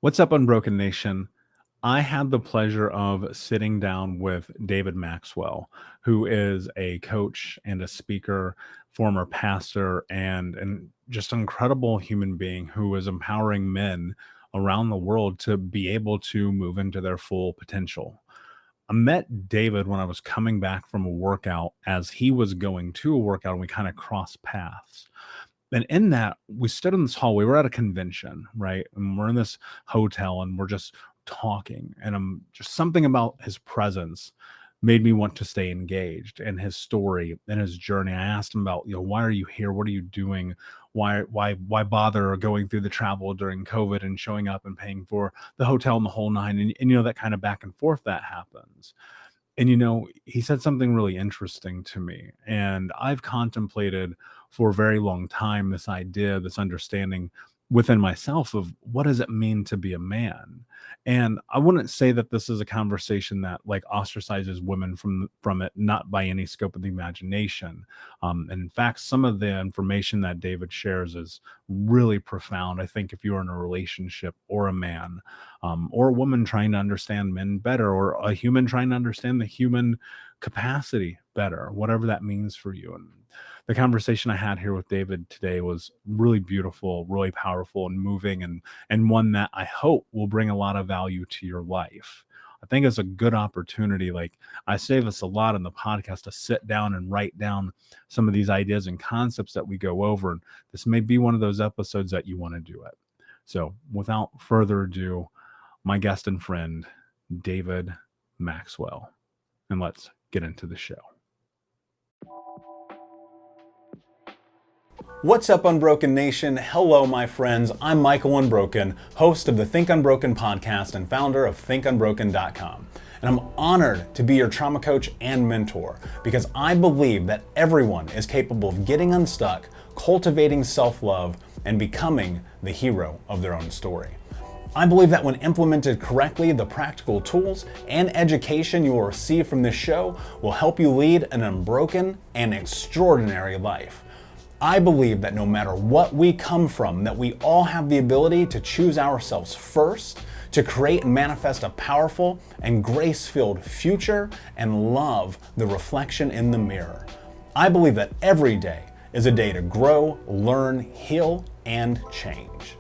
What's up, Unbroken Nation? I had the pleasure of sitting down with David Maxwell, who is a coach and a speaker, former pastor, and just an incredible human being who is empowering men around the world to be able to move into their full potential. I met David when I was coming back from a workout as he was going to a workout, and we kind of crossed paths. And in that, we stood in this hall. We were at a convention, right? And we're in this hotel and we're just talking. And I'm just something about his presence made me want to stay engaged in his story and his journey. I asked him about, why are you here? What are you doing? Why bother going through the travel during COVID and showing up and paying for the hotel and the whole nine? And that kind of back and forth that happens. And he said something really interesting to me, and I've contemplated for a very long time this idea, this understanding within myself of what does it mean to be a man. And I wouldn't say that this is a conversation that like ostracizes women from it, not by any scope of the imagination. And in fact, some of the information that David shares is really profound. I think if you're in a relationship or a man, or a woman trying to understand men better, or a human trying to understand the human capacity better, whatever that means for you. And the conversation I had here with David today was really beautiful, really powerful and moving, and one that I hope will bring a lot of value to your life. I think it's a good opportunity. Like I say this a lot in the podcast, to sit down and write down some of these ideas and concepts that we go over. And this may be one of those episodes that you want to do it. So without further ado, my guest and friend, David Maxwell. And let's get into the show. What's up, Unbroken Nation? Hello, my friends. I'm Michael Unbroken, host of the Think Unbroken podcast and founder of thinkunbroken.com. And I'm honored to be your trauma coach and mentor because I believe that everyone is capable of getting unstuck, cultivating self-love, and becoming the hero of their own story. I believe that when implemented correctly, the practical tools and education you will receive from this show will help you lead an unbroken and extraordinary life. I believe that no matter what we come from, that we all have the ability to choose ourselves first, to create and manifest a powerful and grace-filled future, and love the reflection in the mirror. I believe that every day is a day to grow, learn, heal, and change.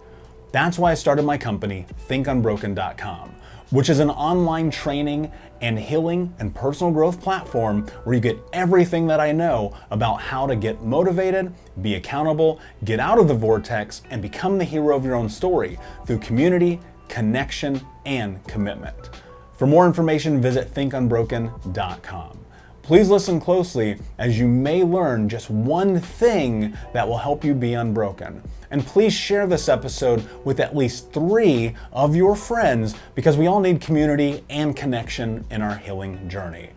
That's why I started my company, thinkunbroken.com, which is an online training and healing and personal growth platform where you get everything that I know about how to get motivated, be accountable, get out of the vortex, and become the hero of your own story through community, connection, and commitment. For more information, visit thinkunbroken.com. Please listen closely as you may learn just one thing that will help you be unbroken. And please share this episode with at least 3 of your friends because we all need community and connection in our healing journey.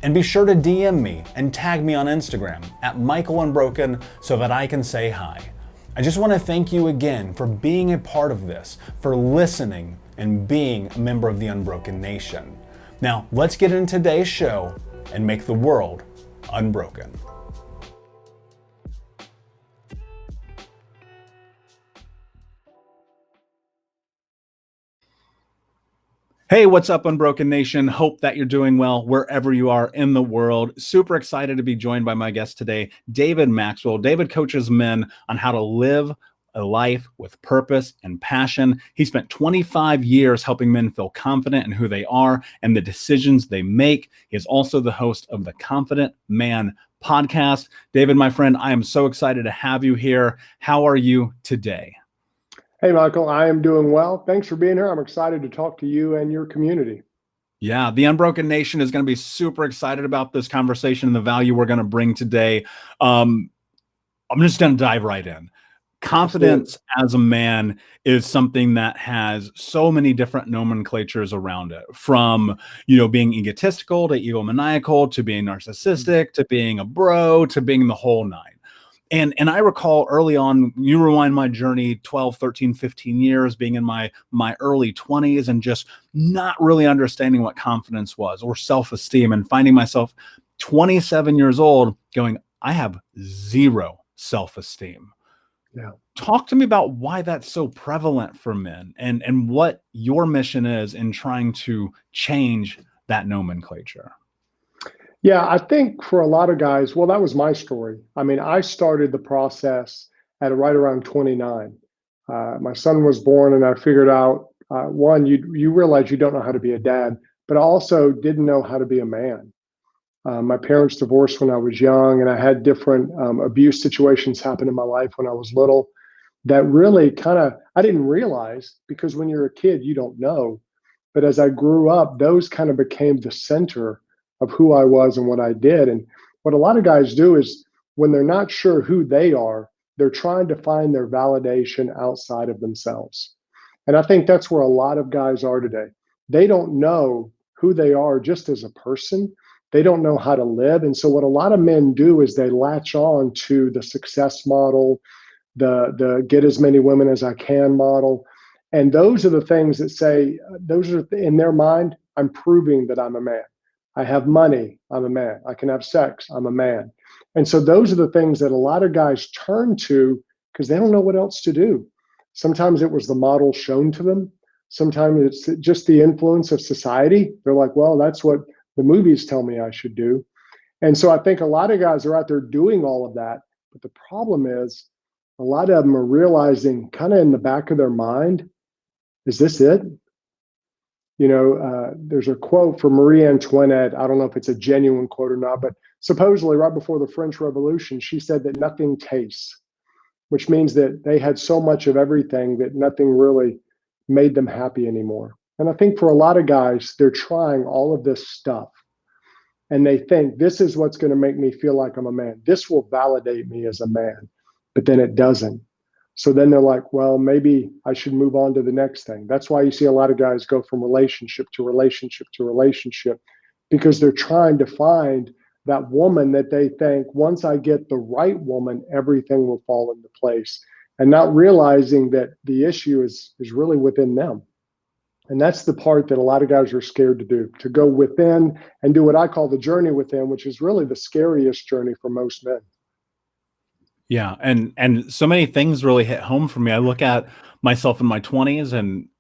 And be sure to DM me and tag me on Instagram at Michael Unbroken so that I can say hi. I just want to thank you again for being a part of this, for listening and being a member of the Unbroken Nation. Now, let's get into today's show and make the world unbroken. Hey, what's up, Unbroken Nation? Hope that you're doing well wherever you are in the world. Super excited to be joined by my guest today, David Maxwell. David coaches men on how to live a life with purpose and passion. He spent 25 years helping men feel confident in who they are and the decisions they make. He is also the host of the Confident Man podcast. David, my friend, I am so excited to have you here. How are you today? Hey, Michael, I am doing well. Thanks for being here. I'm excited to talk to you and your community. Yeah, the Unbroken Nation is going to be super excited about this conversation and the value we're going to bring today. I'm just going to dive right in. Confidence as a man is something that has so many different nomenclatures around it, from, being egotistical to egomaniacal to being narcissistic to being a bro to being the whole nine. And I recall early on, you rewind my journey, 12, 13, 15 years, being in my early 20s and just not really understanding what confidence was or self-esteem, and finding myself 27 years old going, I have zero self-esteem. Yeah. Talk to me about why that's so prevalent for men, and what your mission is in trying to change that nomenclature. Yeah, I think for a lot of guys, well, that was my story. I mean, I started the process at right around 29. My son was born, and I figured out one, you realize you don't know how to be a dad, but I also didn't know how to be a man. My parents divorced when I was young, and I had different abuse situations happen in my life when I was little that really kind of, I didn't realize, because when you're a kid, you don't know. But as I grew up, those kind of became the center of who I was and what I did. And what a lot of guys do is when they're not sure who they are, they're trying to find their validation outside of themselves. And I think that's where a lot of guys are today. They don't know who they are just as a person. They don't know how to live. And so what a lot of men do is they latch on to the success model, the get as many women as I can model. And those are the things that say, those are in their mind, I'm proving that I'm a man. I have money, I'm a man. I can have sex, I'm a man. And so those are the things that a lot of guys turn to because they don't know what else to do. Sometimes it was the model shown to them. Sometimes it's just the influence of society. They're like, well, that's what the movies tell me I should do. And so I think a lot of guys are out there doing all of that. But the problem is a lot of them are realizing kind of in the back of their mind, is this it? There's a quote from Marie Antoinette. I don't know if it's a genuine quote or not, but supposedly right before the French Revolution, she said that nothing tastes, which means that they had so much of everything that nothing really made them happy anymore. And I think for a lot of guys, they're trying all of this stuff and they think this is what's going to make me feel like I'm a man. This will validate me as a man, but then it doesn't. So then they're like, well, maybe I should move on to the next thing. That's why you see a lot of guys go from relationship to relationship to relationship, because they're trying to find that woman that they think once I get the right woman, everything will fall into place, and not realizing that the issue is really within them. And that's the part that a lot of guys are scared to do, to go within and do what I call the journey within, which is really the scariest journey for most men. Yeah, and so many things really hit home for me. I look at myself in my 20s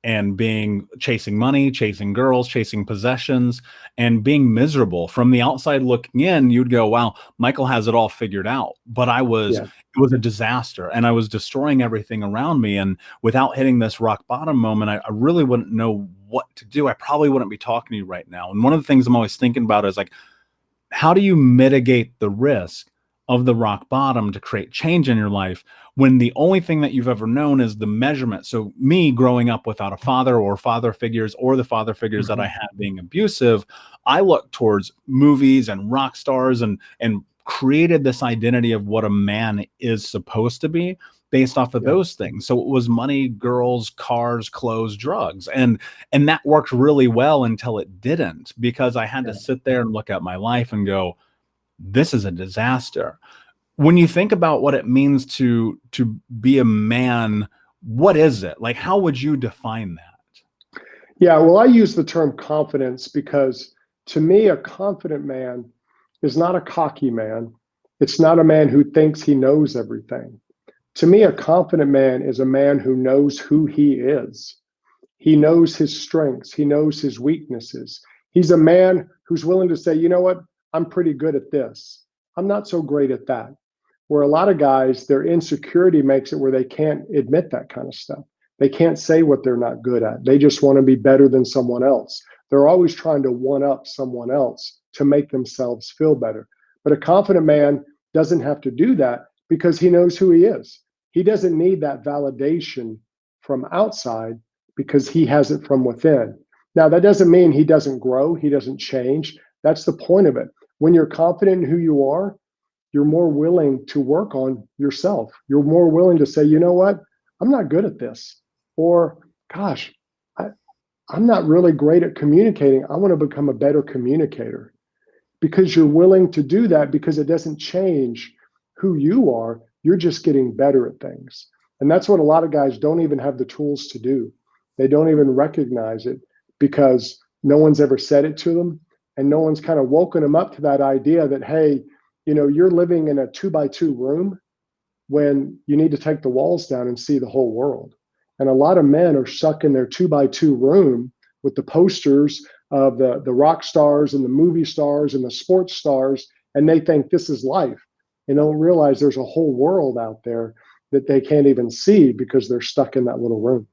and being chasing money, chasing girls, chasing possessions, and being miserable. From the outside looking in, you'd go, "Wow, Michael has it all figured out." But Yeah. it was a disaster, and I was destroying everything around me. And without hitting this rock bottom moment, I really wouldn't know what to do. I probably wouldn't be talking to you right now. And one of the things I'm always thinking about is like, how do you mitigate the risk of the rock bottom to create change in your life when the only thing that you've ever known is the measurement? So me growing up without a father or father figures, or the father figures that I had being abusive, I looked towards movies and rock stars and created this identity of what a man is supposed to be based off of those things. So it was money, girls, cars, clothes, drugs. And that worked really well until it didn't, because I had to sit there and look at my life and go, this is a disaster. When you think about what it means to be a man, what is it? Like, how would you define that? Yeah, well, I use the term confidence because to me, a confident man is not a cocky man. It's not a man who thinks he knows everything. To me, a confident man is a man who knows who he is. He knows his strengths. He knows his weaknesses. He's a man who's willing to say, you know what? I'm pretty good at this. I'm not so great at that. Where a lot of guys, their insecurity makes it where they can't admit that kind of stuff. They can't say what they're not good at. They just want to be better than someone else. They're always trying to one up someone else to make themselves feel better. But a confident man doesn't have to do that because he knows who he is. He doesn't need that validation from outside because he has it from within. Now, that doesn't mean he doesn't grow, he doesn't change. That's the point of it. When you're confident in who you are, you're more willing to work on yourself. You're more willing to say, you know what? I'm not good at this. Or, gosh, I'm not really great at communicating. I want to become a better communicator. Because you're willing to do that, because it doesn't change who you are. You're just getting better at things. And that's what a lot of guys don't even have the tools to do. They don't even recognize it because no one's ever said it to them. And no one's kind of woken them up to that idea that, hey, you're living in a 2x2 room, when you need to take the walls down and see the whole world. And a lot of men are stuck in their 2x2 room with the posters of the rock stars and the movie stars and the sports stars, and they think this is life. And don't realize there's a whole world out there that they can't even see because they're stuck in that little room.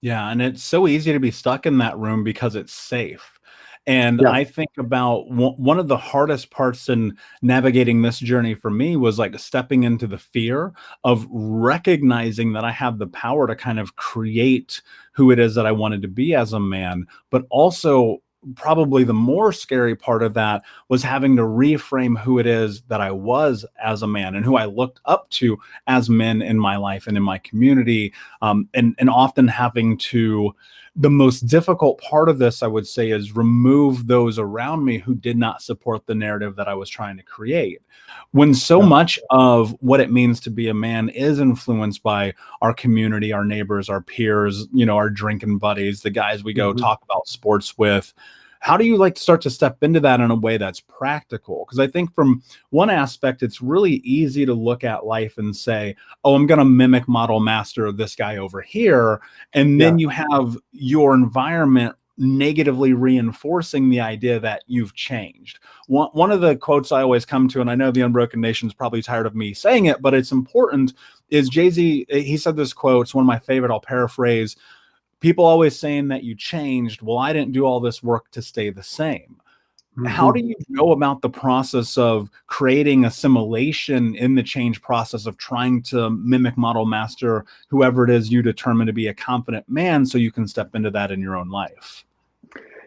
Yeah, and it's so easy to be stuck in that room because it's safe. And Yeah. I think about one of the hardest parts in navigating this journey for me was like stepping into the fear of recognizing that I have the power to kind of create who it is that I wanted to be as a man, but also probably the more scary part of that was having to reframe who it is that I was as a man and who I looked up to as men in my life and in my community. And often having to, the most difficult part of this, I would say, is remove those around me who did not support the narrative that I was trying to create. When so much of what it means to be a man is influenced by our community, our neighbors, our peers, our drinking buddies, the guys we go talk about sports with. How do you like start to step into that in a way that's practical? Because I think from one aspect, it's really easy to look at life and say, oh, I'm going to mimic model master of this guy over here. And then you have your environment negatively reinforcing the idea that you've changed. One of the quotes I always come to, and I know the Unbroken Nation's probably tired of me saying it, but it's important, is Jay-Z. He said this quote, it's one of my favorite, I'll paraphrase. People always saying that you changed. Well, I didn't do all this work to stay the same. How do you go about the process of creating assimilation in the change process of trying to mimic model master whoever it is you determine to be a confident man so you can step into that in your own life?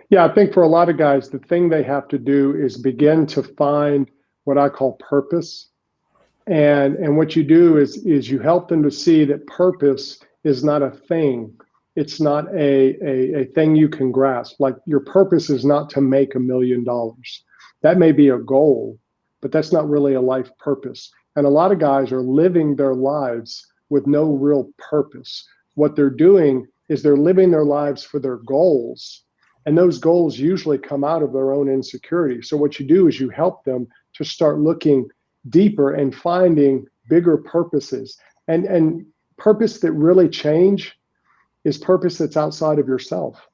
Yeah, I think for a lot of guys, the thing they have to do is begin to find what I call purpose. And what you do is you help them to see that purpose is not a thing. It's not a thing you can grasp. Like your purpose is not to make $1 million. That may be a goal, but that's not really a life purpose. And a lot of guys are living their lives with no real purpose. What they're doing is they're living their lives for their goals. And those goals usually come out of their own insecurity. So what you do is you help them to start looking deeper and finding bigger purposes. And purpose that really change is purpose that's outside of yourself.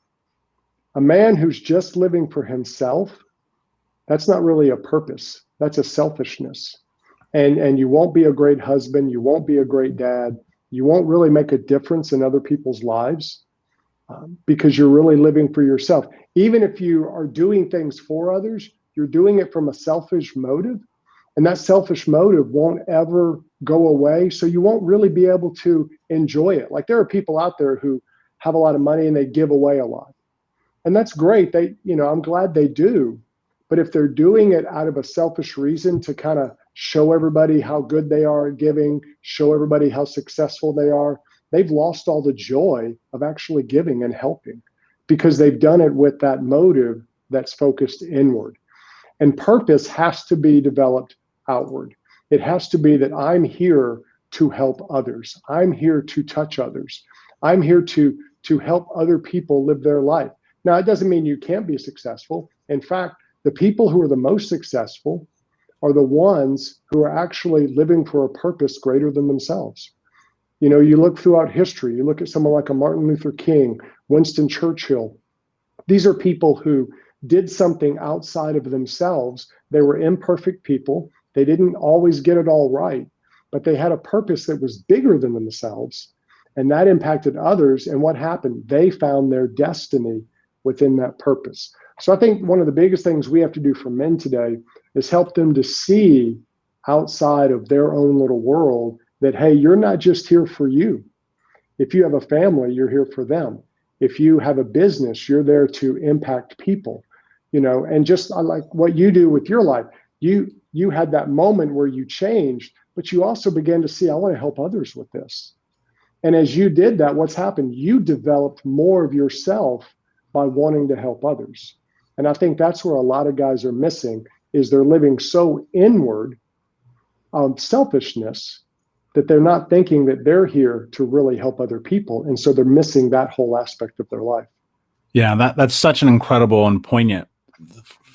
A man who's just living for himself, that's not really a purpose. That's a selfishness. And you won't be a great husband. You won't be a great dad. You won't really make a difference in other people's lives because you're really living for yourself. Even if you are doing things for others, you're doing it from a selfish motive. And that selfish motive won't ever go away. So you won't really be able to enjoy it. Like there are people out there who have a lot of money and they give away a lot. And that's great. I'm glad they do. But if they're doing it out of a selfish reason to kind of show everybody how good they are at giving, show everybody how successful they are, they've lost all the joy of actually giving and helping because they've done it with that motive that's focused inward. And purpose has to be developed outward. It has to be that I'm here to help others. I'm here to touch others. I'm here to help other people live their life. Now, it doesn't mean you can't be successful. In fact, the people who are the most successful are the ones who are actually living for a purpose greater than themselves. You look throughout history, you look at someone like a Martin Luther King, Winston Churchill. These are people who did something outside of themselves. They were imperfect people. They didn't always get it all right, but they had a purpose that was bigger than themselves, and that impacted others. And what happened? They found their destiny within that purpose. So I think one of the biggest things we have to do for men today is help them to see outside of their own little world that, hey, you're not just here for you. If you have a family, you're here for them. If you have a business, you're there to impact people, and just like what you do with your life, you had that moment where you changed, but you also began to see, I want to help others with this. And as you did that, what's happened? You developed more of yourself by wanting to help others. And I think that's where a lot of guys are missing, is they're living so inward on selfishness that they're not thinking that they're here to really help other people. And so they're missing that whole aspect of their life. Yeah, that's such an incredible and poignant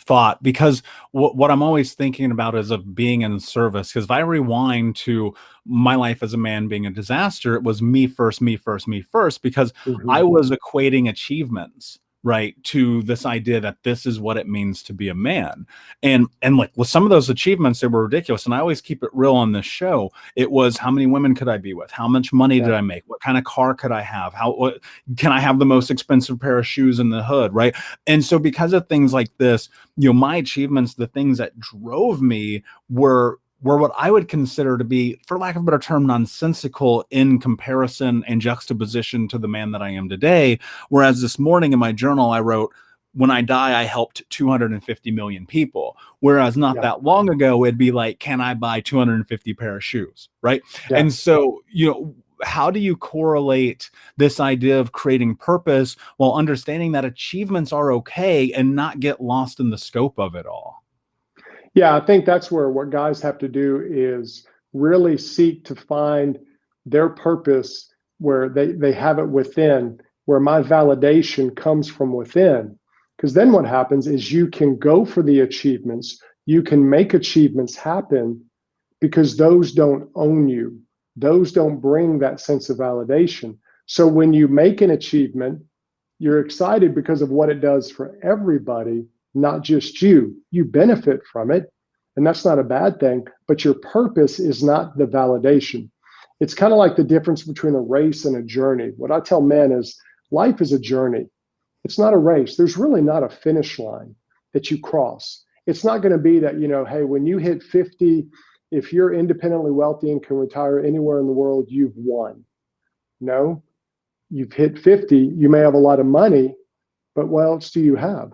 thought, because what I'm always thinking about is of being in service. Because if I rewind to my life as a man being a disaster, it was me first, me first, me first, because I Hmm. was equating achievements, right, to this idea that this is what it means to be a man. And like with some of those achievements, they were ridiculous. And I always keep it real on this show. It was, how many women could I be with? How much money did Yeah. I make? What kind of car could I have? What can I have the most expensive pair of shoes in the hood, right? And so because of things like this, my achievements, the things that drove me were what I would consider to be, for lack of a better term, nonsensical in comparison and juxtaposition to the man that I am today. Whereas this morning in my journal, I wrote, when I die, I helped 250 million people. Whereas not Yeah. that long ago, it'd be like, can I buy 250 pair of shoes, right? Yeah. And so, how do you correlate this idea of creating purpose while understanding that achievements are okay and not get lost in the scope of it all? Yeah, I think that's where what guys have to do is really seek to find their purpose where they have it within, where my validation comes from within. Because then what happens is you can go for the achievements, you can make achievements happen because those don't own you. Those don't bring that sense of validation. So when you make an achievement, you're excited because of what it does for everybody, not just you. You benefit from it, and that's not a bad thing, but your purpose is not the validation. It's kind of like the difference between a race and a journey. What I tell men is life is a journey. It's not a race. There's really not a finish line that you cross. It's not going to be that, hey, when you hit 50, if you're independently wealthy and can retire anywhere in the world, you've won. No, you've hit 50, you may have a lot of money, but what else do you have?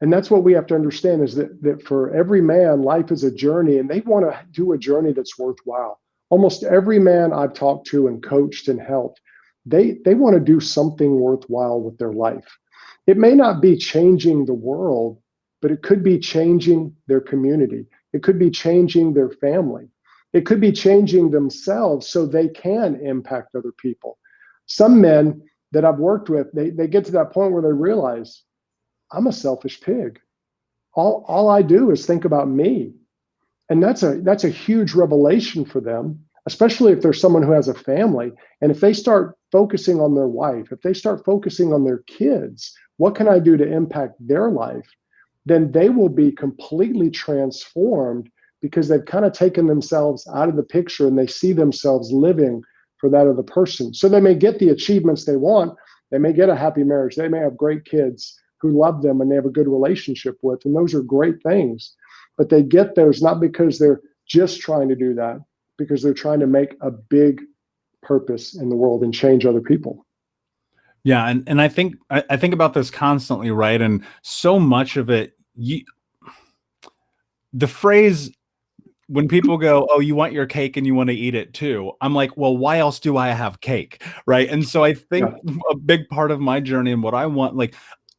And that's what we have to understand is that for every man, life is a journey, and they want to do a journey that's worthwhile. Almost every man I've talked to and coached and helped, they want to do something worthwhile with their life. It may not be changing the world, but it could be changing their community. It could be changing their family. It could be changing themselves so they can impact other people. Some men that I've worked with, they get to that point where they realize, I'm a selfish pig. All I do is think about me. And that's a huge revelation for them, especially if there's someone who has a family. And if they start focusing on their wife, if they start focusing on their kids, what can I do to impact their life? Then they will be completely transformed because they've kind of taken themselves out of the picture and they see themselves living for that other person. So they may get the achievements they want. They may get a happy marriage. They may have great kids who love them and they have a good relationship with. And those are great things. But they get those not because they're just trying to do that, because they're trying to make a big purpose in the world and change other people. Yeah, and I think about this constantly, right? And so much of it, the phrase, when people go, "Oh, you want your cake and you want to eat it too," I'm like, well, why else do I have cake, right? And so I think Yeah. a big part of my journey and what I want, like,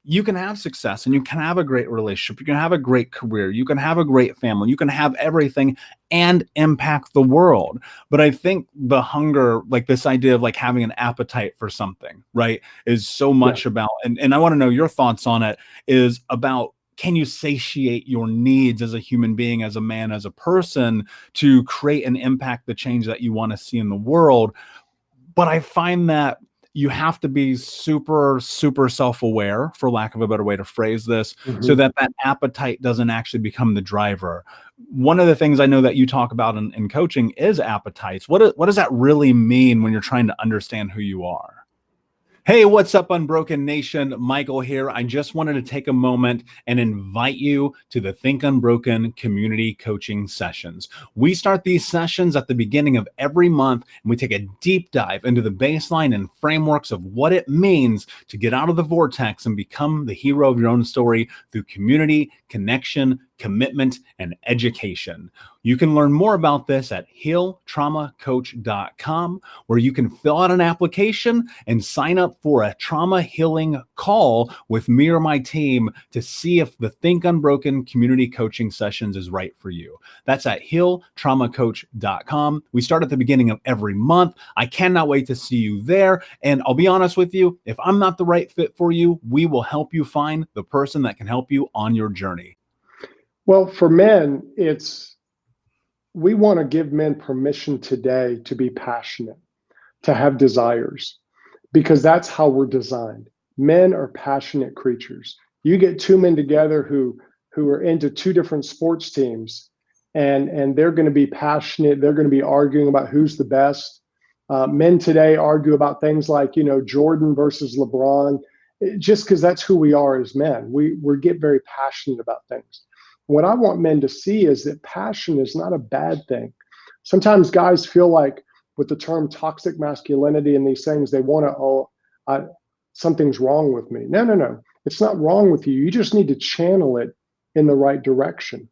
you can have success and you can have a great relationship, you can have a great career, you can have a great family, you can have everything and impact the world. But I think the hunger, like this idea of like having an appetite for something, right, is so Yeah. much about, and I want to know your thoughts on it, is about, can you satiate your needs as a human being, as a man, as a person, to create and impact the change that you want to see in the world? But I find that you have to be super, super self-aware, for lack of a better way to phrase this, so Mm-hmm. that that appetite doesn't actually become the driver. One of the things I know that you talk about in coaching is appetites. What does that really mean when you're trying to understand who you are? Hey, what's up, Unbroken Nation? Michael here. I just wanted to take a moment and invite you to the Think Unbroken community coaching sessions. We start these sessions at the beginning of every month, and we take a deep dive into the baseline and frameworks of what it means to get out of the vortex and become the hero of your own story through community, connection, commitment, and education. You can learn more about this at healtraumacoach.com, where you can fill out an application and sign up for a trauma healing call with me or my team to see if the Think Unbroken community coaching sessions is right for you. That's at healtraumacoach.com. We start at the beginning of every month. I cannot wait to see you there. And I'll be honest with you, if I'm not the right fit for you, we will help you find the person that can help you on your journey. Well, for men, we want to give men permission today to be passionate, to have desires, because that's how we're designed. Men are passionate creatures. You get two men together who are into two different sports teams, and they're going to be passionate. They're going to be arguing about who's the best. Men today argue about things like, Jordan versus LeBron, just because that's who we are as men. We get very passionate about things. What I want men to see is that passion is not a bad thing. Sometimes guys feel like with the term toxic masculinity and these things, they want to, something's wrong with me. No. It's not wrong with you. You just need to channel it in the right direction.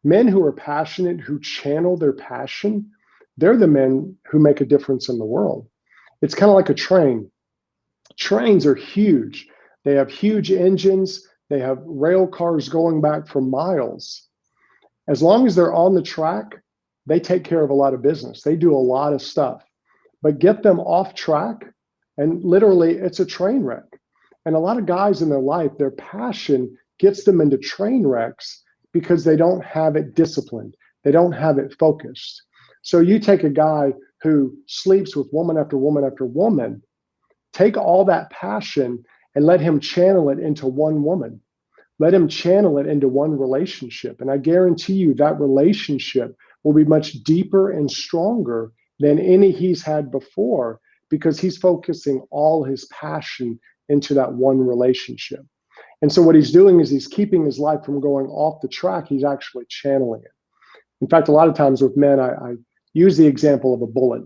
Men who are passionate, who channel their passion, they're the men who make a difference in the world. It's kind of like a train. Trains are huge. They have huge engines. They have rail cars going back for miles. As long as they're on the track, they take care of a lot of business. They do a lot of stuff. But get them off track, and literally it's a train wreck. And a lot of guys in their life, their passion gets them into train wrecks because they don't have it disciplined. They don't have it focused. So you take a guy who sleeps with woman after woman after woman, take all that passion and let him channel it into one woman. Let him channel it into one relationship. And I guarantee you that relationship will be much deeper and stronger than any he's had before, because he's focusing all his passion into that one relationship. And so what he's doing is he's keeping his life from going off the track. He's actually channeling it. In fact, a lot of times with men, I use the example of a bullet.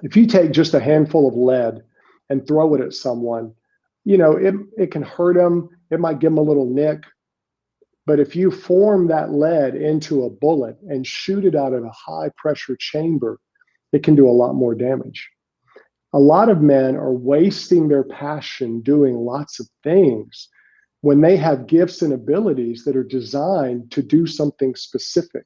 If you take just a handful of lead and throw it at someone, it can hurt them. It might give them a little nick. But if you form that lead into a bullet and shoot it out of a high pressure chamber, it can do a lot more damage. A lot of men are wasting their passion doing lots of things when they have gifts and abilities that are designed to do something specific.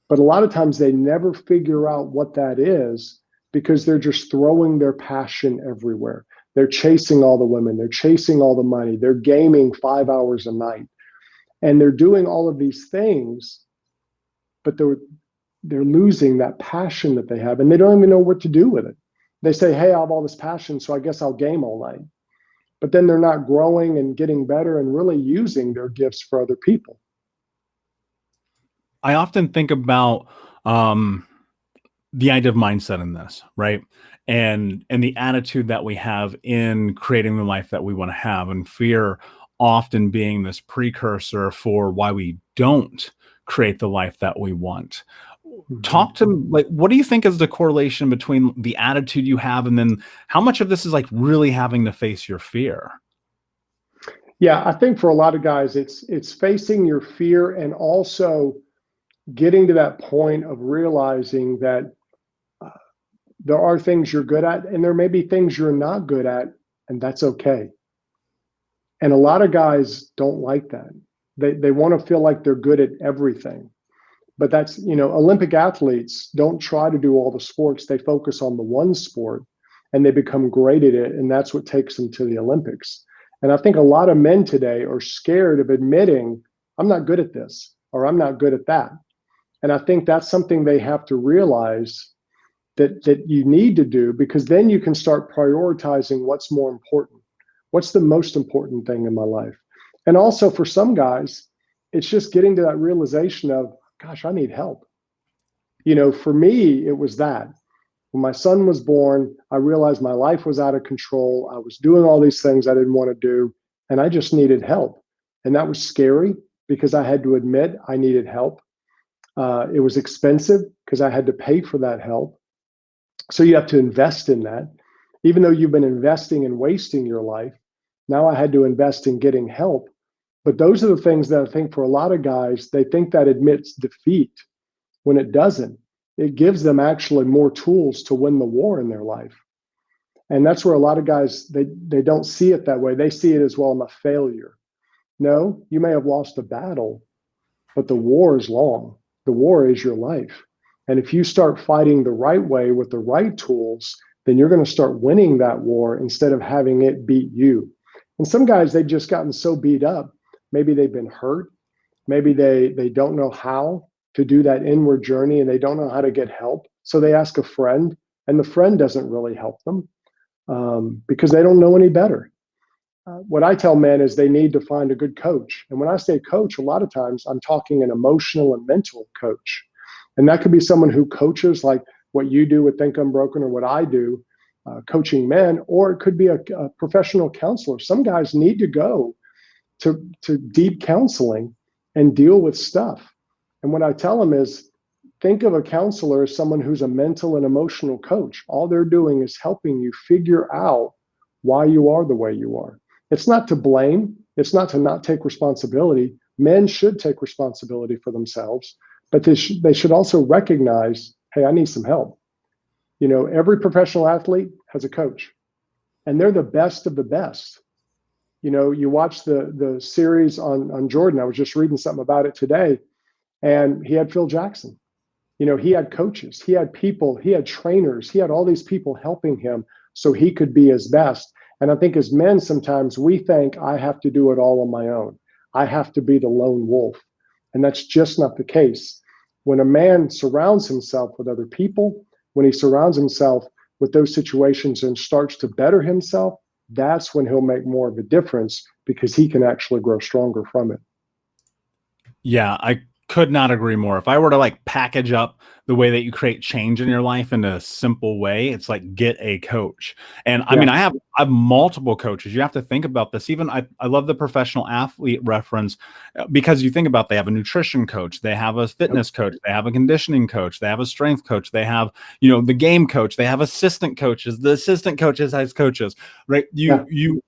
But a lot of times they never figure out what that is because they're just throwing their passion everywhere. They're chasing all the women. They're chasing all the money. They're gaming 5 hours a night. And they're doing all of these things, but they're losing that passion that they have, and they don't even know what to do with it. They say, hey, I have all this passion, so I guess I'll game all night. But then they're not growing and getting better and really using their gifts for other people. I often think about the idea of mindset in this, right? And the attitude that we have in creating the life that we want to have, and fear often being this precursor for why we don't create the life that we want. Talk to, what do you think is the correlation between the attitude you have and then how much of this is like really having to face your fear? Yeah, I think for a lot of guys, it's facing your fear and also getting to that point of realizing that there are things you're good at and there may be things you're not good at, and that's okay. And a lot of guys don't like that. They want to feel like they're good at everything. But that's, Olympic athletes don't try to do all the sports. They focus on the one sport and they become great at it. And that's what takes them to the Olympics. And I think a lot of men today are scared of admitting, I'm not good at this, or I'm not good at that. And I think that's something they have to realize that you need to do, because then you can start prioritizing what's more important. What's the most important thing in my life? And also for some guys, it's just getting to that realization of, gosh, I need help. For me, it was that. When my son was born, I realized my life was out of control. I was doing all these things I didn't want to do, and I just needed help. And that was scary because I had to admit I needed help. It was expensive because I had to pay for that help. So you have to invest in that. Even though you've been investing and wasting your life, now I had to invest in getting help. But those are the things that I think for a lot of guys, they think that admits defeat when it doesn't. It gives them actually more tools to win the war in their life. And that's where a lot of guys, they don't see it that way. They see it as, well, I'm a failure. No, you may have lost a battle, but the war is long. The war is your life. And if you start fighting the right way with the right tools, then you're going to start winning that war instead of having it beat you. And some guys, they've just gotten so beat up. Maybe they've been hurt. Maybe they don't know how to do that inward journey, and they don't know how to get help. So they ask a friend, and the friend doesn't really help them because they don't know any better. What I tell men is they need to find a good coach. And when I say coach, a lot of times I'm talking an emotional and mental coach. And that could be someone who coaches like what you do with Think Unbroken or what I do, coaching men, or it could be a professional counselor. Some guys need to go to deep counseling and deal with stuff. And what I tell them is, think of a counselor as someone who's a mental and emotional coach. All they're doing is helping you figure out why you are the way you are. It's not to blame. It's not to not take responsibility. Men should take responsibility for themselves, but they should also recognize, hey, I need some help. You know, every professional athlete has a coach, and they're the best of the best. You know, you watch the series on Jordan. I was just reading something about it today, and he had Phil Jackson. You know, he had coaches, he had people, he had trainers, he had all these people helping him so he could be his best. And I think as men, sometimes we think I have to do it all on my own. I have to be the lone wolf. And that's just not the case. When a man surrounds himself with other people, when he surrounds himself with those situations and starts to better himself, that's when he'll make more of a difference because he can actually grow stronger from it. Yeah, I could not agree more. If I were to like package up the way that you create change in your life in a simple way, it's like get a coach. And I mean, I have multiple coaches. You have to think about this. Even I love the professional athlete reference because you think about they have a nutrition coach, they have a fitness coach, they have a conditioning coach, they have a strength coach, they have, you know, the game coach, they have assistant coaches, the assistant coaches has coaches, right?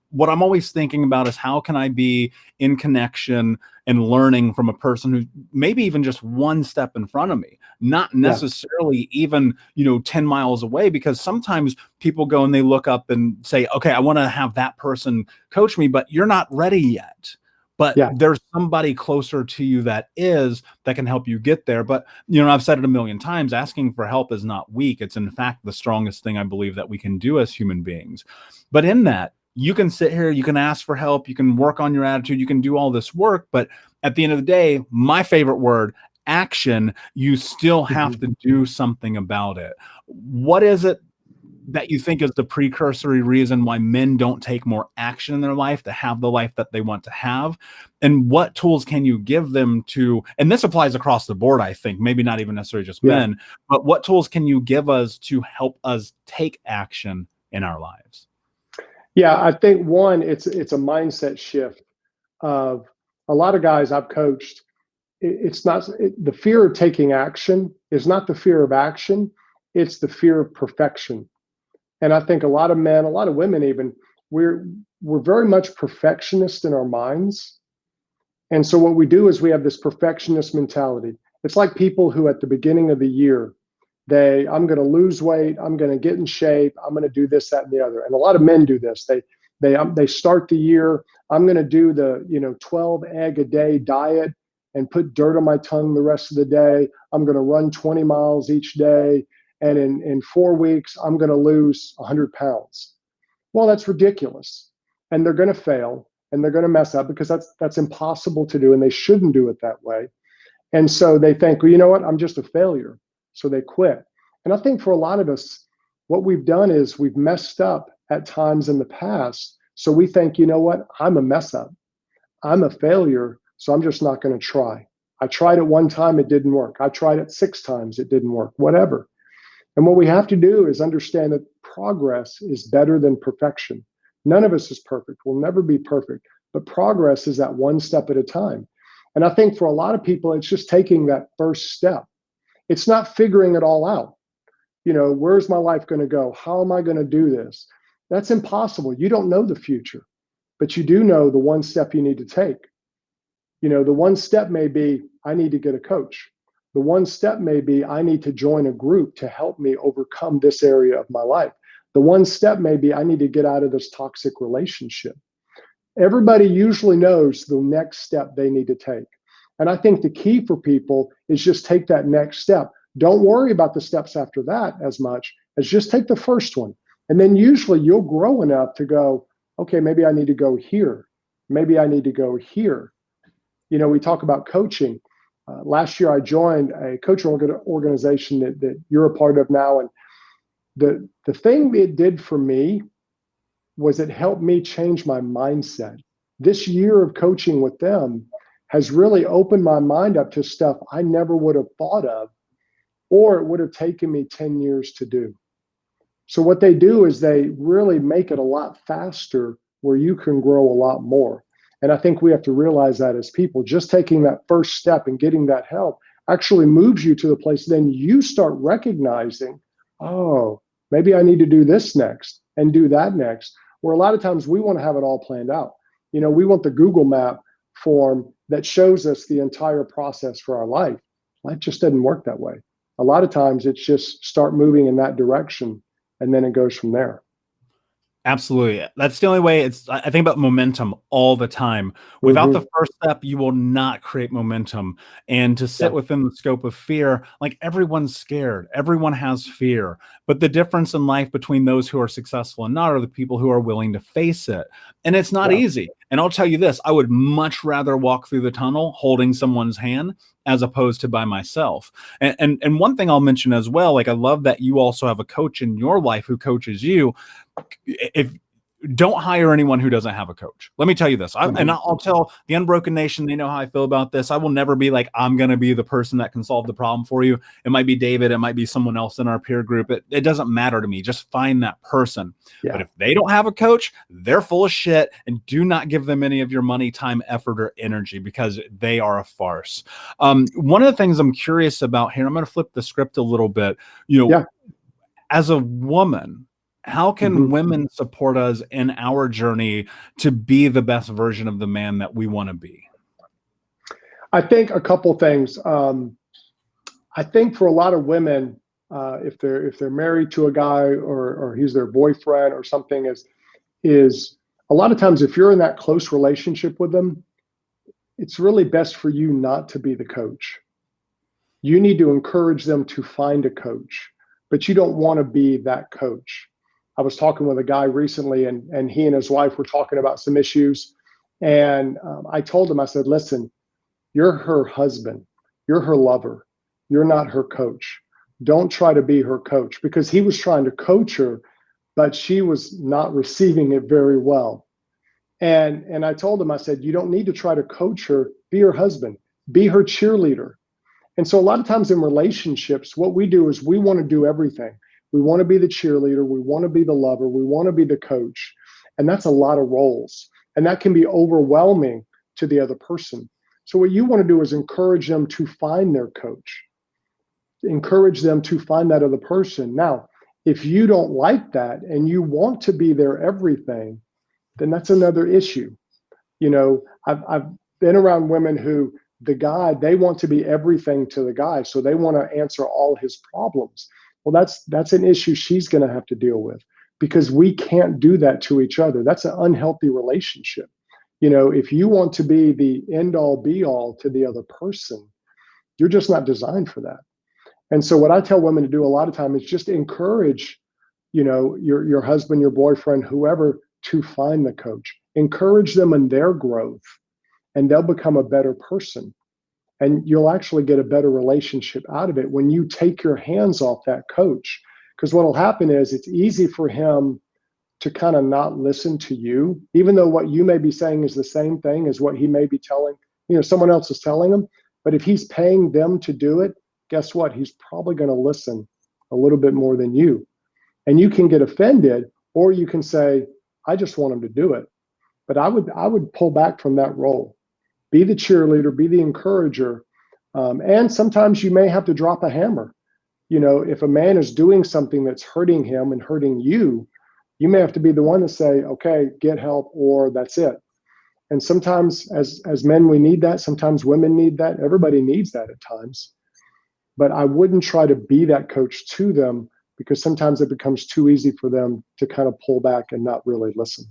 What I'm always thinking about is how can I be in connection and learning from a person who maybe even just one step in front of me, not necessarily even, you know, 10 miles away, because sometimes people go and they look up and say, okay, I want to have that person coach me, but you're not ready yet. But there's somebody closer to you that can help you get there. But, you know, I've said it a million times, asking for help is not weak. It's in fact the strongest thing I believe that we can do as human beings. But in that, you can sit here, you can ask for help, you can work on your attitude, you can do all this work. But at the end of the day, my favorite word, action, you still have to do something about it. What is it that you think is the precursory reason why men don't take more action in their life to have the life that they want to have? And what tools can you give them to, and this applies across the board, I think, maybe not even necessarily just men, but what tools can you give us to help us take action in our lives? Yeah, I think one, it's a mindset shift of a lot of guys I've coached. It's not the fear of taking action is not the fear of action. It's the fear of perfection. And I think a lot of men, a lot of women even, we're very much perfectionist in our minds. And so what we do is we have this perfectionist mentality. It's like people who at the beginning of the year, I'm going to lose weight, I'm going to get in shape, I'm going to do this, that, and the other. And a lot of men do this. They start the year, I'm going to do the 12 egg a day diet and put dirt on my tongue the rest of the day. I'm going to run 20 miles each day. And in 4 weeks, I'm going to lose 100 pounds. Well, that's ridiculous. And they're going to fail and they're going to mess up because that's impossible to do. And they shouldn't do it that way. And so they think, well, you know what? I'm just a failure. So they quit. And I think for a lot of us, what we've done is we've messed up at times in the past. So we think, you know what? I'm a mess up. I'm a failure. So I'm just not going to try. I tried it one time, it didn't work. I tried it 6 times, it didn't work, whatever. And what we have to do is understand that progress is better than perfection. None of us is perfect. We'll never be perfect. But progress is that one step at a time. And I think for a lot of people, it's just taking that first step. It's not figuring it all out. You know, where's my life going to go? How am I going to do this? That's impossible. You don't know the future, but you do know the one step you need to take. The one step may be, I need to get a coach. The one step may be, I need to join a group to help me overcome this area of my life. The one step may be, I need to get out of this toxic relationship. Everybody usually knows the next step they need to take. And I think the key for people is just take that next step. Don't worry about the steps after that as much as just take the first one. And then usually you'll grow enough to go, okay, maybe I need to go here. Maybe I need to go here. We talk about coaching. Last year, I joined a coaching organization that you're a part of now. And the thing it did for me was it helped me change my mindset. This year of coaching with them has really opened my mind up to stuff I never would have thought of, or it would have taken me 10 years to do. So what they do is they really make it a lot faster where you can grow a lot more. And I think we have to realize that as people, just taking that first step and getting that help actually moves you to the place. Then you start recognizing, oh, maybe I need to do this next and do that next. Where a lot of times we want to have it all planned out. We want the Google map form that shows us the entire process for our life. Life just doesn't work that way. A lot of times it's just start moving in that direction and then it goes from there. Absolutely. That's the only way. I think about momentum all the time. Without the first step, you will not create momentum. And to sit within the scope of fear, like everyone's scared. Everyone has fear. But the difference in life between those who are successful and not are the people who are willing to face it. And it's not easy. And I'll tell you this, I would much rather walk through the tunnel holding someone's hand as opposed to by myself. And one thing I'll mention as well, like I love that you also have a coach in your life who coaches you. If don't hire anyone who doesn't have a coach. Let me tell you this. And I'll tell the Unbroken Nation, they know how I feel about this. I will never be like, I'm going to be the person that can solve the problem for you. It might be David. It might be someone else in our peer group. It doesn't matter to me. Just find that person. But if they don't have a coach, they're full of shit, and do not give them any of your money, time, effort, or energy, because they are a farce. One of the things I'm curious about here, I'm going to flip the script a little bit. As a woman, how can women support us in our journey to be the best version of the man that we want to be? I think a couple things. I think for a lot of women, if they're married to a guy or he's their boyfriend or something, is a lot of times if you're in that close relationship with them, it's really best for you not to be the coach. You need to encourage them to find a coach, but you don't want to be that coach. I was talking with a guy recently, and he and his wife were talking about some issues. And I told him, I said, listen, you're her husband. You're her lover. You're not her coach. Don't try to be her coach, because he was trying to coach her, but she was not receiving it very well. And I told him, I said, you don't need to try to coach her. Be her husband. Be her cheerleader. And so a lot of times in relationships, what we do is we want to do everything. We want to be the cheerleader. We want to be the lover. We want to be the coach. And that's a lot of roles. And that can be overwhelming to the other person. So what you want to do is encourage them to find their coach. Encourage them to find that other person. Now, if you don't like that and you want to be their everything, then that's another issue. I've been around women who the guy, they want to be everything to the guy. So they want to answer all his problems. Well, that's an issue she's going to have to deal with, because we can't do that to each other. That's an unhealthy relationship. If you want to be the end all be all to the other person, you're just not designed for that. And so what I tell women to do a lot of time is just encourage, your husband, your boyfriend, whoever, to find the coach. Encourage them in their growth, and they'll become a better person. And you'll actually get a better relationship out of it when you take your hands off that coach. Because what will happen is it's easy for him to kind of not listen to you, even though what you may be saying is the same thing as what he may be telling, someone else is telling him. But if he's paying them to do it, guess what? He's probably going to listen a little bit more than you. And you can get offended, or you can say, I just want him to do it. But I would pull back from that role. Be the cheerleader, be the encourager. And sometimes you may have to drop a hammer. If a man is doing something that's hurting him and hurting you, you may have to be the one to say, okay, get help, or that's it. And sometimes as men, we need that. Sometimes women need that. Everybody needs that at times. But I wouldn't try to be that coach to them, because sometimes it becomes too easy for them to kind of pull back and not really listen.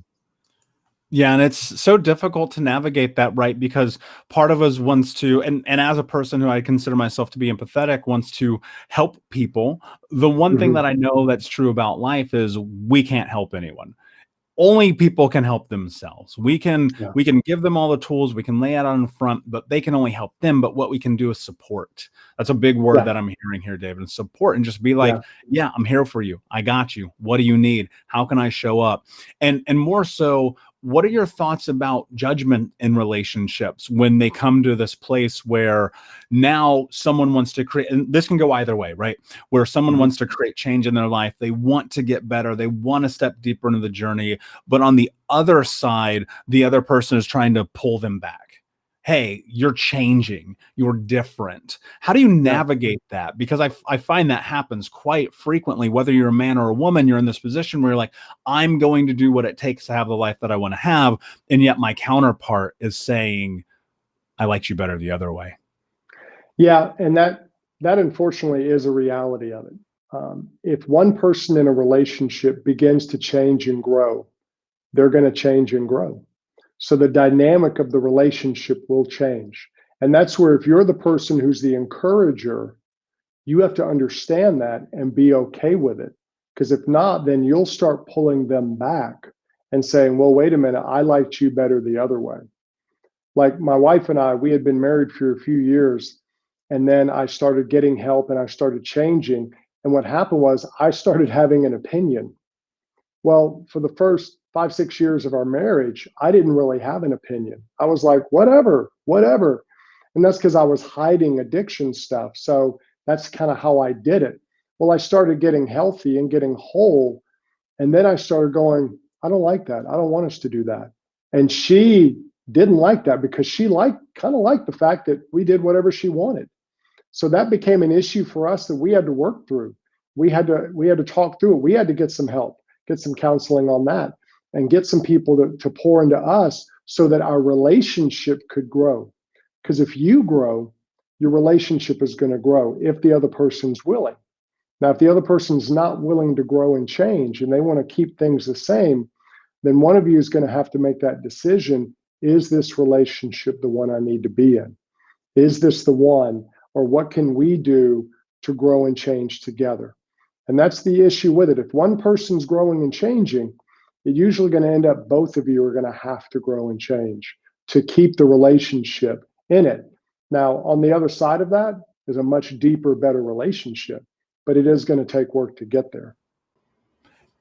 Yeah, and it's so difficult to navigate that, right? Because part of us wants to, and as a person who I consider myself to be empathetic, wants to help people. The one thing that I know that's true about life is we can't help anyone. Only people can help themselves. We can give them all the tools, we can lay out on front, but they can only help them. But what we can do is support. That's a big word that I'm hearing here, David. Support, and just be like, yeah, I'm here for you. I got you. What do you need? How can I show up? And more so, what are your thoughts about judgment in relationships when they come to this place where now someone wants to create, and this can go either way, right? Where someone wants to create change in their life, they want to get better, they want to step deeper into the journey, but on the other side, the other person is trying to pull them back. Hey, you're changing, you're different. How do you navigate that? Because I find that happens quite frequently, whether you're a man or a woman, you're in this position where you're like, I'm going to do what it takes to have the life that I want to have. And yet my counterpart is saying, I liked you better the other way. Yeah. And that unfortunately is a reality of it. If one person in a relationship begins to change and grow, they're going to change and grow. So the dynamic of the relationship will change. And that's where, if you're the person who's the encourager, you have to understand that and be okay with it. Because if not, then you'll start pulling them back and saying, well, wait a minute, I liked you better the other way. Like my wife and I, we had been married for a few years, and then I started getting help and I started changing. And what happened was I started having an opinion. Well, for the first 5-6 years of our marriage, I didn't really have an opinion. I was like, whatever. And that's because I was hiding addiction stuff. So that's kind of how I did it. Well, I started getting healthy and getting whole. And then I started going, I don't like that. I don't want us to do that. And she didn't like that, because she kind of liked the fact that we did whatever she wanted. So that became an issue for us that we had to work through. We had to talk through it. We had to get some help, get some counseling on that, and get some people to pour into us so that our relationship could grow. Because if you grow, your relationship is going to grow if the other person's willing. Now, if the other person's not willing to grow and change and they want to keep things the same, then one of you is going to have to make that decision. Is this relationship the one I need to be in? Is this the one? Or what can we do to grow and change together? And that's the issue with it. If one person's growing and changing, it's usually going to end up both of you are going to have to grow and change to keep the relationship in it. Now, on the other side of that is a much deeper, better relationship, but it is going to take work to get there.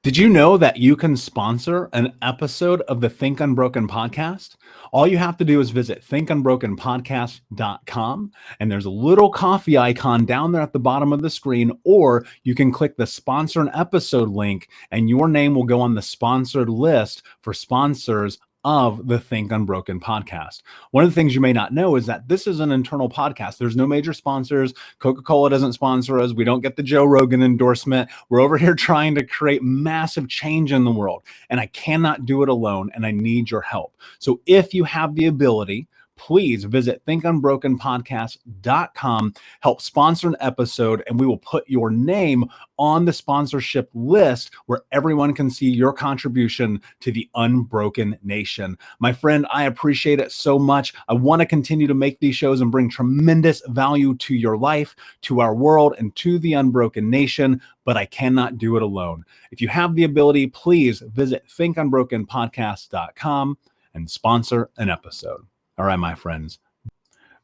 Did you know that you can sponsor an episode of the Think Unbroken podcast? All you have to do is visit thinkunbrokenpodcast.com, and there's a little coffee icon down there at the bottom of the screen, or you can click the sponsor an episode link and your name will go on the sponsored list for sponsors of the Think Unbroken podcast. One of the things you may not know is that this is an internal podcast. There's no major sponsors. Coca-Cola doesn't sponsor us. We don't get the Joe Rogan endorsement. We're over here trying to create massive change in the world, and I cannot do it alone, and I need your help. So if you have the ability, please visit thinkunbrokenpodcast.com, help sponsor an episode, and we will put your name on the sponsorship list where everyone can see your contribution to the Unbroken Nation. My friend, I appreciate it so much. I want to continue to make these shows and bring tremendous value to your life, to our world, and to the Unbroken Nation, but I cannot do it alone. If you have the ability, please visit thinkunbrokenpodcast.com and sponsor an episode. All right, my friends.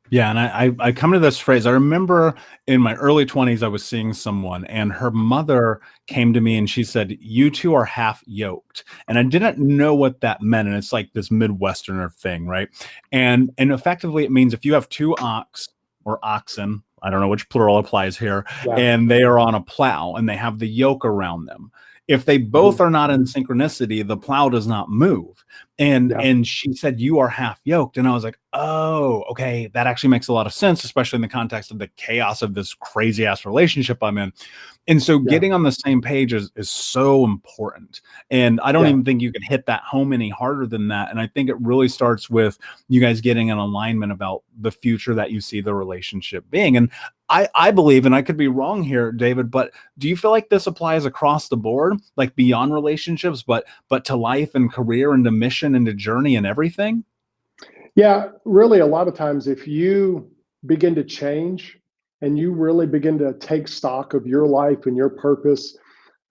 Yeah, and I come to this phrase. I remember in my early 20s, I was seeing someone, and her mother came to me and she said, you two are half yoked. And I didn't know what that meant. And it's like this Midwesterner thing, right? And effectively, it means if you have two oxen, I don't know which plural applies here, and they are on a plow and they have the yoke around them. If they Mhm. both are not in synchronicity, the plow does not move. Yeah. And she said, you are half yoked. And I was like, oh, okay, that actually makes a lot of sense, especially in the context of the chaos of this crazy ass relationship I'm in. And so Yeah. getting on the same page is so important. And I don't Yeah. even think you can hit that home any harder than that. And I think it really starts with you guys getting an alignment about the future that you see the relationship being. And I believe, and I could be wrong here, David, but do you feel like this applies across the board, like beyond relationships, but to life and career and to mission and to journey and everything? Yeah, really, a lot of times, if you begin to change and you really begin to take stock of your life and your purpose,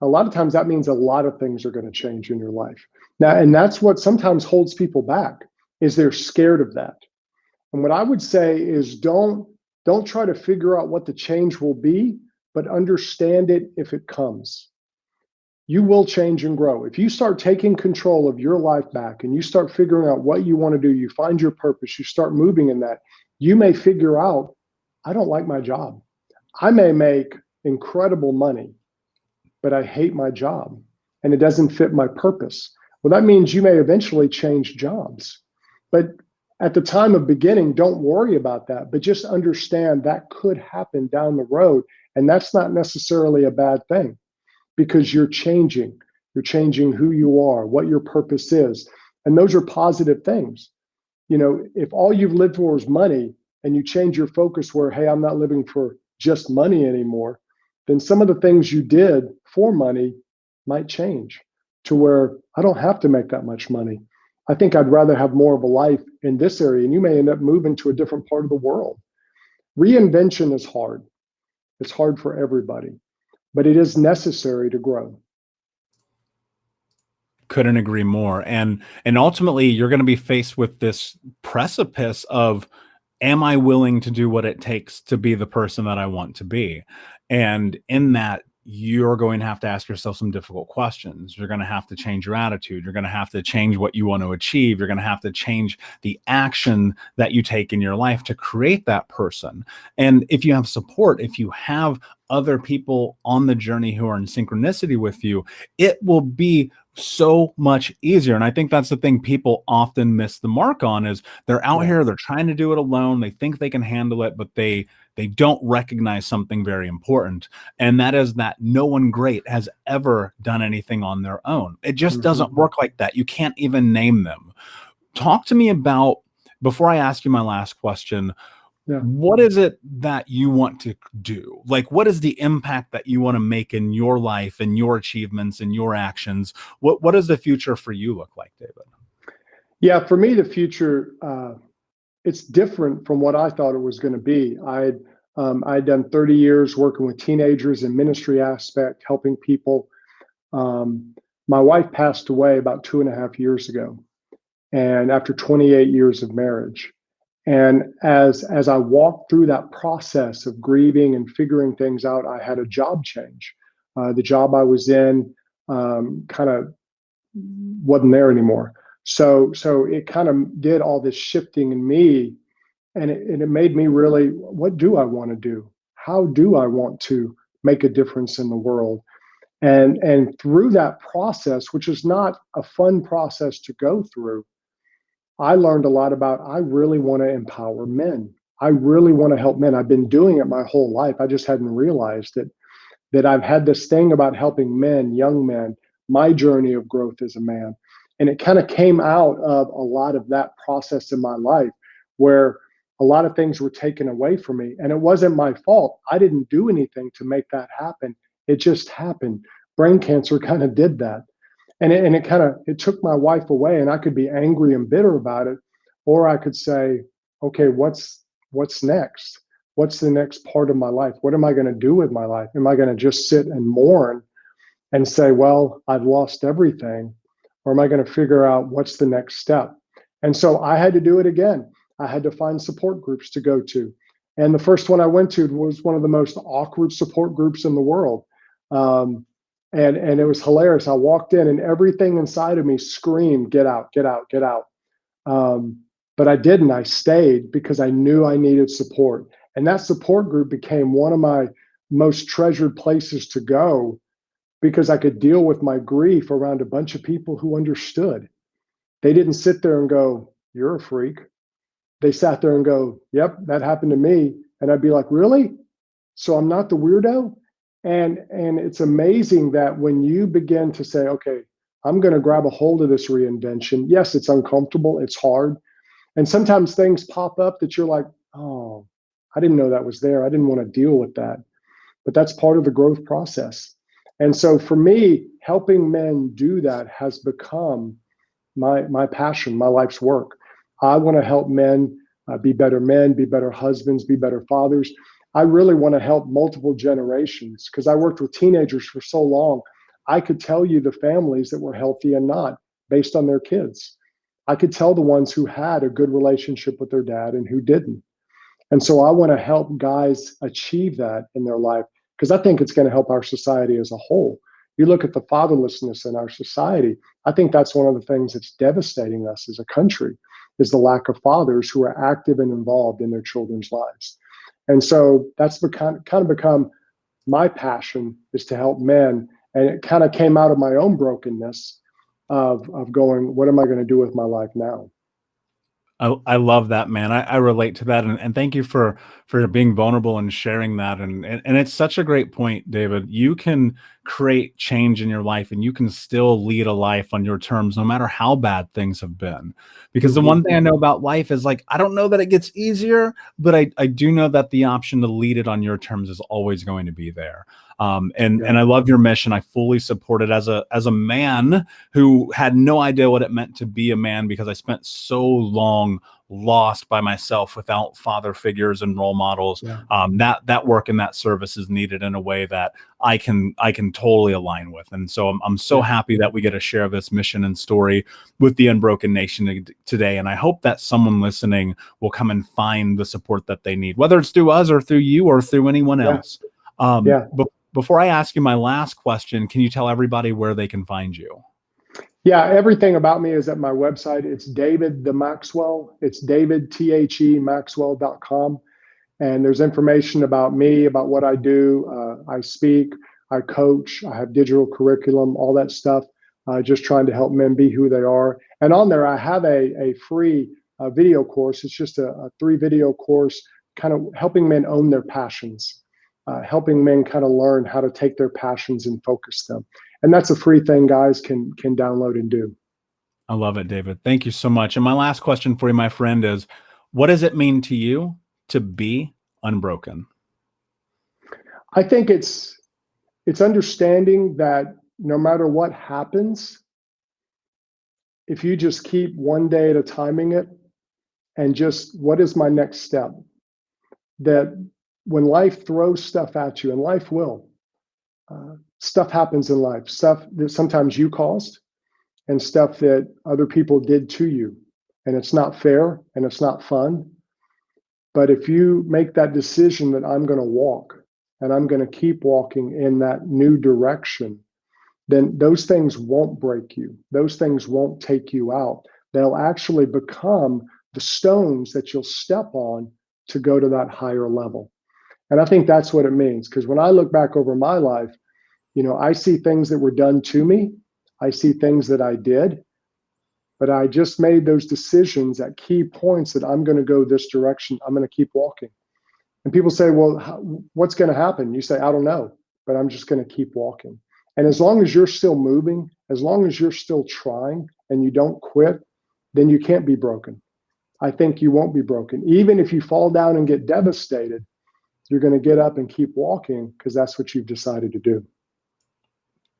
a lot of times that means a lot of things are going to change in your life. Now, and that's what sometimes holds people back is they're scared of that. And what I would say is don't try to figure out what the change will be, but understand it if it comes. You will change and grow. If you start taking control of your life back and you start figuring out what you want to do, you find your purpose, you start moving in that, you may figure out, I don't like my job. I may make incredible money, but I hate my job and it doesn't fit my purpose. Well, that means you may eventually change jobs. But at the time of beginning, don't worry about that, but just understand that could happen down the road. And that's not necessarily a bad thing because you're changing. You're changing who you are, what your purpose is. And those are positive things. You know, if all you've lived for is money and you change your focus where, hey, I'm not living for just money anymore, then some of the things you did for money might change to where I don't have to make that much money. I think I'd rather have more of a life in this area. And you may end up moving to a different part of the world. Reinvention is hard. It's hard for everybody, but it is necessary to grow. Couldn't agree more. And ultimately you're going to be faced with this precipice of, am I willing to do what it takes to be the person that I want to be? And in that, you're going to have to ask yourself some difficult questions. You're going to have to change your attitude. You're going to have to change what you want to achieve. You're going to have to change the action that you take in your life to create that person. And if you have support, if you have other people on the journey who are in synchronicity with you, it will be so much easier. And I think that's the thing people often miss the mark on is they're out Yeah. here, they're trying to do it alone. They think they can handle it, but they don't recognize something very important. And that is that no one great has ever done anything on their own. It just Mm-hmm. doesn't work like that. You can't even name them. Talk to me about, before I ask you my last question, Yeah. what is it that you want to do? Like, what is the impact that you want to make in your life and your achievements and your actions? What does the future for you look like, David? Yeah. For me, the future, it's different from what I thought it was going to be. I'd done 30 years working with teenagers in ministry aspect, helping people. My wife passed away about 2.5 years ago, and after 28 years of marriage. And as I walked through that process of grieving and figuring things out, I had a job change. The job I was in kind of wasn't there anymore. So it kind of did all this shifting in me, and it made me really, what do I want to do? How do I want to make a difference in the world? And through that process, which is not a fun process to go through, I learned a lot about I really want to empower men. I really want to help men. I've been doing it my whole life. I just hadn't realized it, that I've had this thing about helping men, young men, my journey of growth as a man. And it kind of came out of a lot of that process in my life where a lot of things were taken away from me. And it wasn't my fault. I didn't do anything to make that happen. It just happened. Brain cancer kind of did that. And it kind of it took my wife away, and I could be angry and bitter about it, or I could say, okay, what's next? What's the next part of my life? What am I going to do with my life? Am I going to just sit and mourn and say, well, I've lost everything? Or am I going to figure out what's the next step? And so I had to do it again. I had to find support groups to go to. And the first one I went to was one of the most awkward support groups in the world. And it was hilarious. I walked in and everything inside of me screamed, get out, get out, get out. But I didn't. I stayed because I knew I needed support. And that support group became one of my most treasured places to go because I could deal with my grief around a bunch of people who understood. They didn't sit there and go, "You're a freak." They sat there and go, "Yep, that happened to me." And I'd be like, "Really? So I'm not the weirdo?" And it's amazing that when you begin to say, "Okay, I'm going to grab a hold of this reinvention." Yes, it's uncomfortable, it's hard. And sometimes things pop up that you're like, "Oh, I didn't know that was there. I didn't want to deal with that." But that's part of the growth process. And so for me, helping men do that has become my passion, my life's work. I want to help men, be better husbands, be better fathers. I really want to help multiple generations because I worked with teenagers for so long. I could tell you the families that were healthy and not based on their kids. I could tell the ones who had a good relationship with their dad and who didn't. And so I want to help guys achieve that in their life because I think it's going to help our society as a whole. You look at the fatherlessness in our society, I think that's one of the things that's devastating us as a country is the lack of fathers who are active and involved in their children's lives. And so that's kind of become my passion is to help men. And it kind of came out of my own brokenness of going, what am I going to do with my life now? I love that, man. I relate to that, and thank you for being vulnerable and sharing that. And it's such a great point, David. You can create change in your life, and you can still lead a life on your terms, no matter how bad things have been. Because the one thing I know about life is like I don't know that it gets easier, but I do know that the option to lead it on your terms is always going to be there. And I love your mission. I fully support it as a man who had no idea what it meant to be a man because I spent so long lost by myself without father figures and role models. That work and that service is needed in a way that I can totally align with. And so I'm so happy that we get to share this mission and story with the Unbroken Nation today. And I hope that someone listening will come and find the support that they need, whether it's through us or through you or through anyone else. Before I ask you my last question, can you tell everybody where they can find you? Yeah, everything about me is at my website. It's David the Maxwell. It's David, Maxwell.com. And there's information about me, about what I do. I speak, I coach, I have digital curriculum, all that stuff, just trying to help men be who they are. And on there, I have a free video course. It's just a 3-video course, kind of helping men own their passions. Helping men kind of learn how to take their passions and focus them. And that's a free thing guys can download and do. I love it, David. Thank you so much. And my last question for you, my friend, is what does it mean to you to be unbroken? I think it's understanding that no matter what happens, if you just keep one day at a timing it and just what is my next step? That when life throws stuff at you, and life will, stuff happens in life, stuff that sometimes you caused and stuff that other people did to you. And it's not fair and it's not fun. But if you make that decision that I'm going to walk and I'm going to keep walking in that new direction, then those things won't break you. Those things won't take you out. They'll actually become the stones that you'll step on to go to that higher level. And I think that's what it means. Because when I look back over my life, I see things that were done to me. I see things that I did. But I just made those decisions at key points that I'm going to go this direction. I'm going to keep walking. And people say, well, what's going to happen? You say, I don't know, but I'm just going to keep walking. And as long as you're still moving, as long as you're still trying and you don't quit, then you can't be broken. I think you won't be broken. Even if you fall down and get devastated, you're going to get up and keep walking because that's what you've decided to do.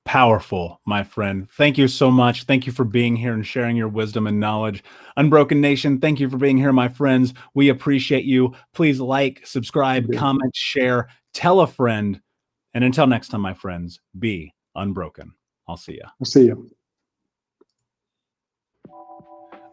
Powerful, my friend. Thank you so much. Thank you for being here and sharing your wisdom and knowledge. Unbroken Nation, thank you for being here, my friends. We appreciate you. Please like, subscribe, comment, share, tell a friend. And until next time, my friends, be unbroken. I'll see you. I'll see you.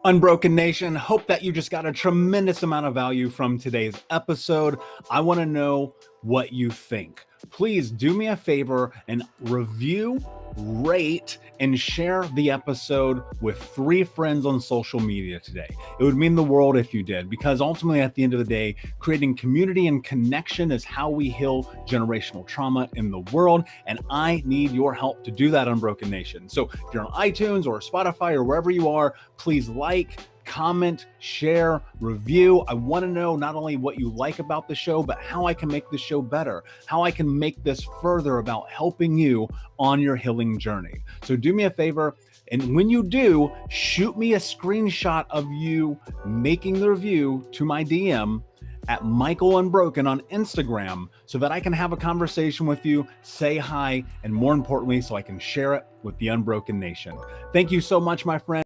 Unbroken Nation, hope that you just got a tremendous amount of value from today's episode. I want to know what you think. please do me a favor and review, rate, and share the episode with 3 friends on social media today. It would mean the world if you did, because ultimately at the end of the day, creating community and connection is how we heal generational trauma in the world. And I need your help to do that, Unbroken Nation. So if you're on iTunes or Spotify or wherever you are, please like, comment, share, review. I want to know not only what you like about the show, but how I can make the show better, how I can make this further about helping you on your healing journey. So do me a favor, and when you do, shoot me a screenshot of you making the review to my DM at Michael Unbroken on Instagram so that I can have a conversation with you, say hi, and more importantly, so I can share it with the Unbroken Nation. Thank you so much, my friend.